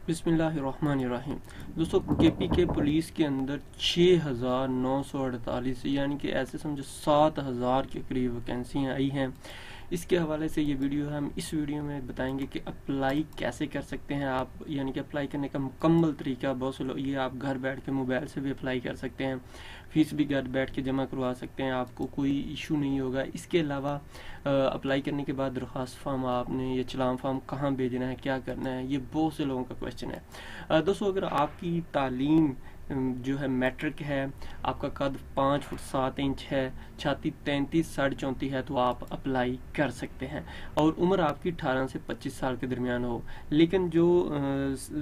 बिस्मिल्लाहिर्रहमानिर्रहीम। दोस्तों, केपी के पुलिस के अंदर 6,948 यानी कि ऐसे समझो 7,000 के करीब वैकेंसियाँ आई हैं। इसके हवाले से ये वीडियो हम इस वीडियो में बताएंगे कि अप्लाई कैसे कर सकते हैं आप, यानी कि अप्लाई करने का मुकम्मल तरीका। बहुत से लोग ये आप घर बैठ के मोबाइल से भी अप्लाई कर सकते हैं, फीस भी घर बैठ के जमा करवा सकते हैं, आपको कोई इशू नहीं होगा। इसके अलावा अप्लाई करने के बाद दरख्वास्त फॉर्म आपने ये चलान फॉर्म कहाँ भेजना है, क्या करना है, ये बहुत से लोगों का क्वेश्चन है। दोस्तों, अगर आपकी तालीम जो है मैट्रिक है, आपका कद 5 फुट 7 इंच है, छाती 33 साढ़े 34 है, तो आप अप्लाई कर सकते हैं और उम्र आपकी 18 से 25 साल के दरमियान हो। लेकिन जो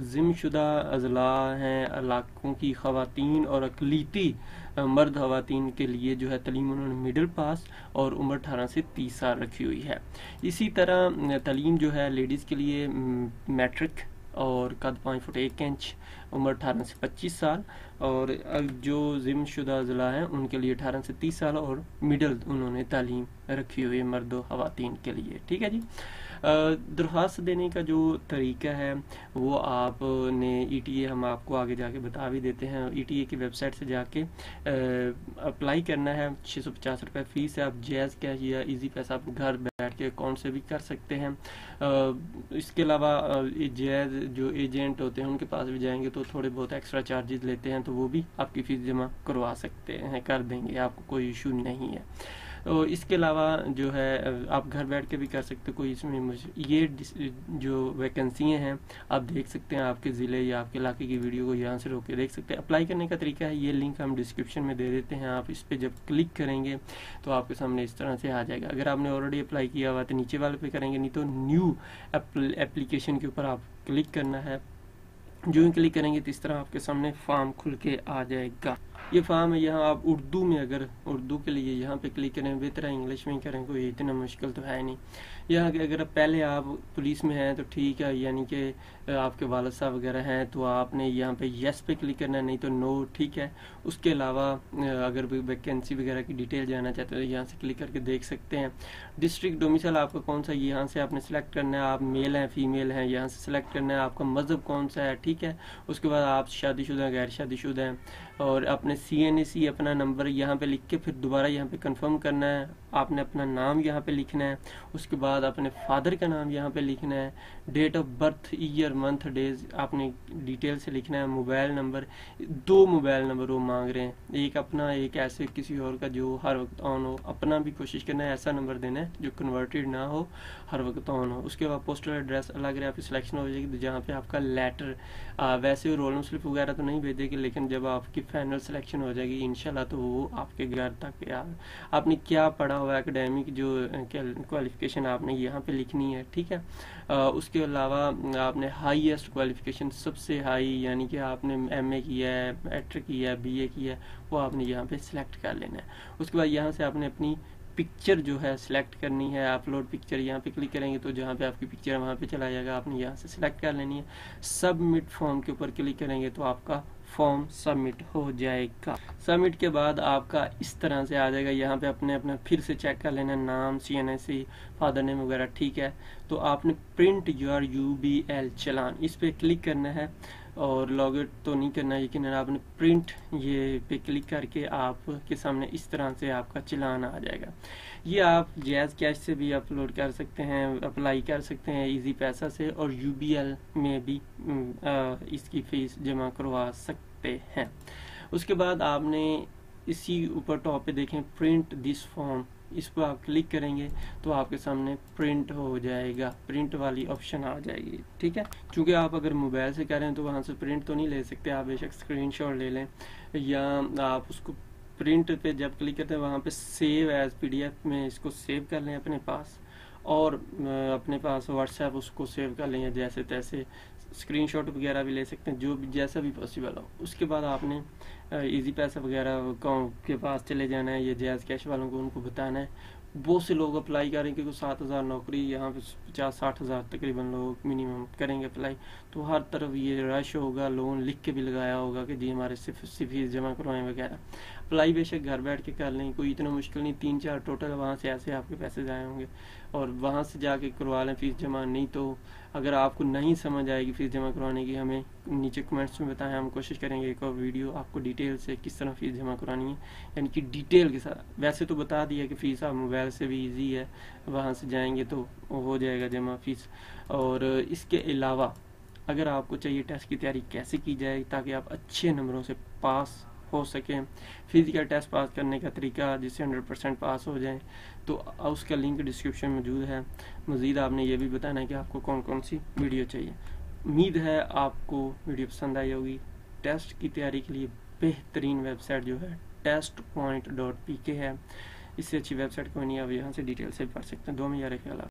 जिम्मेशुदा अजला हैं, इलाकों की खवातीन और अकलीती मर्द खवातीन के लिए जो है तलीम उन्होंने मिडिल पास और उम्र 18 से 30 साल रखी हुई है। इसी तरह तलीम जो है लेडीज़ के लिए मैट्रिक और कद 5 फुट 1 इंच, उम्र 18 से 25 साल, और जो जिम्मेशुदा अजला हैं उनके लिए 18 से 30 साल और मिडल उन्होंने तालीम रखी हुई है मर्द व खवातीन के लिए। ठीक है जी। दरख्वास्त देने का जो तरीका है वो आपने ETA हम आपको आगे जाके बता भी देते हैं। ETA की वेबसाइट से जाके अप्लाई करना है। 650 रुपये फ़ीस है। आप जैज़ कैश या इजी पैसा आप घर बैठ के अकाउंट से भी कर सकते हैं। इसके अलावा जैज़ जो एजेंट होते हैं उनके पास भी जाएंगे तो थोड़े बहुत एक्स्ट्रा चार्जेस लेते हैं, तो वो भी आपकी फ़ीस जमा करवा सकते हैं, कर देंगे, आपको कोई इशू नहीं है। तो इसके अलावा जो है आप घर बैठ के भी कर सकते हो, कोई इसमें मुझे ये जो वैकेंसियाँ हैं आप देख सकते हैं, आपके ज़िले या आपके इलाके की वीडियो को यहाँ से रोक के देख सकते हैं। अप्लाई करने का तरीका है, ये लिंक हम डिस्क्रिप्शन में दे देते हैं। आप इस पर जब क्लिक करेंगे तो आपके सामने इस तरह से आ जाएगा। अगर आपने ऑलरेडी अप्लाई किया हुआ तो नीचे वाले पे करेंगे, नहीं तो न्यू एप्लीकेशन के ऊपर आप क्लिक करना है। जो ही क्लिक करेंगे तो इस तरह आपके सामने फॉर्म खुल के आ जाएगा। ये फॉर्म है, यहाँ आप उर्दू में, अगर उर्दू के लिए यहाँ पे क्लिक करें, बेहतर इंग्लिश में करें, कोई इतना मुश्किल तो है नहीं। यहाँ के अगर पहले आप पुलिस में हैं तो ठीक है, यानी कि आपके वालिद साहब वगैरह हैं तो आपने यहाँ पे यस पे क्लिक करना है, नहीं तो नो। ठीक है। उसके अलावा अगर वैकेंसी वगैरह की डिटेल जानना चाहते हो तो यहाँ से क्लिक करके देख सकते हैं। डिस्ट्रिक्ट डोमिसाइल आपका कौन सा, यहाँ से आपने सेलेक्ट करना है। आप मेल हैं फीमेल हैं, यहाँ से सेलेक्ट करना है। आपका मज़हब कौन सा है, ठीक है। उसके बाद आप शादीशुदा गैर शादीशुदा हैं, और अपने CNAC अपना नंबर यहाँ पे लिख के फिर दोबारा यहाँ पे कंफर्म करना है। आपने अपना नाम यहाँ पे लिखना है। उसके बाद अपने फादर का नाम यहाँ पे लिखना है। Date of birth, year, month, days आपने डिटेल से लिखना है। मोबाइल नंबर, 2 मोबाइल नंबर वो मांग रहे हैं, एक अपना, एक ऐसे किसी और का जो हर वक्त ऑन हो। अपना भी कोशिश करना है ऐसा नंबर देना है जो कन्वर्टेड ना हो, हर वक्त ऑन हो। उसके बाद पोस्टल एड्रेस अलग रहे, आपकी सिलेक्शन हो जाएगी तो जहाँ पे आपका लेटर, वैसे रोल स्लिप वगैरह तो नहीं भेजेगी, लेकिन जब आपकी फाइनल सिलेक्शन हो जाएगी इंशाल्लाह तो वो आपके घर तक आपने क्या पढ़ा हुआ एकेडमिक जो क्वालिफिकेशन आपने यहाँ पे लिखनी है। ठीक है। उसके अलावा आपने हाईएस्ट क्वालिफिकेशन, सबसे हाई, यानी कि आपने MA किया है, मैट्रिक किया है, BA किया है, वो आपने यहाँ पे सिलेक्ट कर लेना है। उसके बाद यहाँ से आपने अपनी पिक्चर जो है सिलेक्ट करनी है। अपलोड पिक्चर यहाँ पे क्लिक करेंगे तो जहाँ पे आपकी पिक्चर है वहाँ पे चला जाएगा, आपने यहाँ से सिलेक्ट कर लेनी है। सबमिट फॉर्म के ऊपर क्लिक करेंगे तो आपका फॉर्म सबमिट हो जाएगा। सबमिट के बाद आपका इस तरह से आ जाएगा। यहाँ पे अपने अपना फिर से चेक कर लेना, नाम, CNAC, फादर नेम वगैरह, ठीक है। तो आपने प्रिंट योर UBL चलान, इस पे क्लिक करना है और लॉगिन तो नहीं करना है, लेकिन आपने प्रिंट ये पे क्लिक करके आपके सामने इस तरह से आपका चलान आ जाएगा। ये आप जैज़ कैश से भी अपलोड कर सकते हैं, अप्लाई कर सकते हैं इजी पैसा से, और UBL में भी इसकी फीस जमा करवा सकते हैं। उसके बाद आपने इसी ऊपर टॉप पे देखें प्रिंट दिस फॉर्म, इस पर आप क्लिक करेंगे तो आपके सामने प्रिंट हो जाएगा, प्रिंट वाली ऑप्शन आ जाएगी। ठीक है। क्योंकि आप अगर मोबाइल से कर रहे हैं तो वहाँ से प्रिंट तो नहीं ले सकते, आप बेशक स्क्रीनशॉट ले लें, या आप उसको प्रिंट पे जब क्लिक करते हैं वहाँ पे सेव एज PDF में इसको सेव कर लें अपने पास, और अपने पास व्हाट्सएप उसको सेव कर लें, जैसे तैसे स्क्रीनशॉट वगैरह भी ले सकते हैं, जो भी जैसा भी पॉसिबल हो। उसके बाद आपने इजी पैसा वगैरह के पास चले जाना है, ये जैज़ कैश वालों को उनको बताना है। बहुत से लोग अप्लाई करेंगे क्योंकि 7,000 नौकरी, यहाँ पे 50-60 हज़ार तकरीबन लोग मिनिमम करेंगे अप्लाई, तो हर तरफ ये रश होगा, लोन लिख के भी लगाया होगा कि जी हमारे सिर्फ फीस जमा करवाएं वगैरह। अप्लाई बेशक घर बैठ के कर लें, कोई इतना मुश्किल नहीं, 3-4 टोटल वहाँ से ऐसे आपके पैसे जाए होंगे, और वहाँ से जाके करवा लें फीस जमा। नहीं तो अगर आपको नहीं समझ आएगी फीस जमा करवाने की, हमें नीचे कमेंट्स में बताएं, हम कोशिश करेंगे एक और वीडियो आपको डिटेल से किस तरह फीस जमा करानी है, यानी कि डिटेल के साथ। वैसे तो बता दिया कि फ़ीस आप मोबाइल से भी ईजी है, वहाँ से जाएंगे तो हो जाएगा जमा फ़ीस। और इसके अलावा अगर आपको चाहिए टेस्ट की तैयारी कैसे की जाए ताकि आप अच्छे नंबरों से पास हो सकें, फिजिकल टेस्ट पास करने का तरीका जिससे 100% पास हो जाए, तो उसका लिंक डिस्क्रिप्शन में मौजूद है। मज़ीद आपने ये भी बताना है कि आपको कौन कौन सी वीडियो चाहिए। उम्मीद है आपको वीडियो पसंद आई होगी। टेस्ट की तैयारी के लिए बेहतरीन वेबसाइट जो है testpoint.pk है, इससे अच्छी वेबसाइट कोई नहीं, आप यहाँ से डिटेल से पढ़ सकते हैं। 2 में यार ख्याल।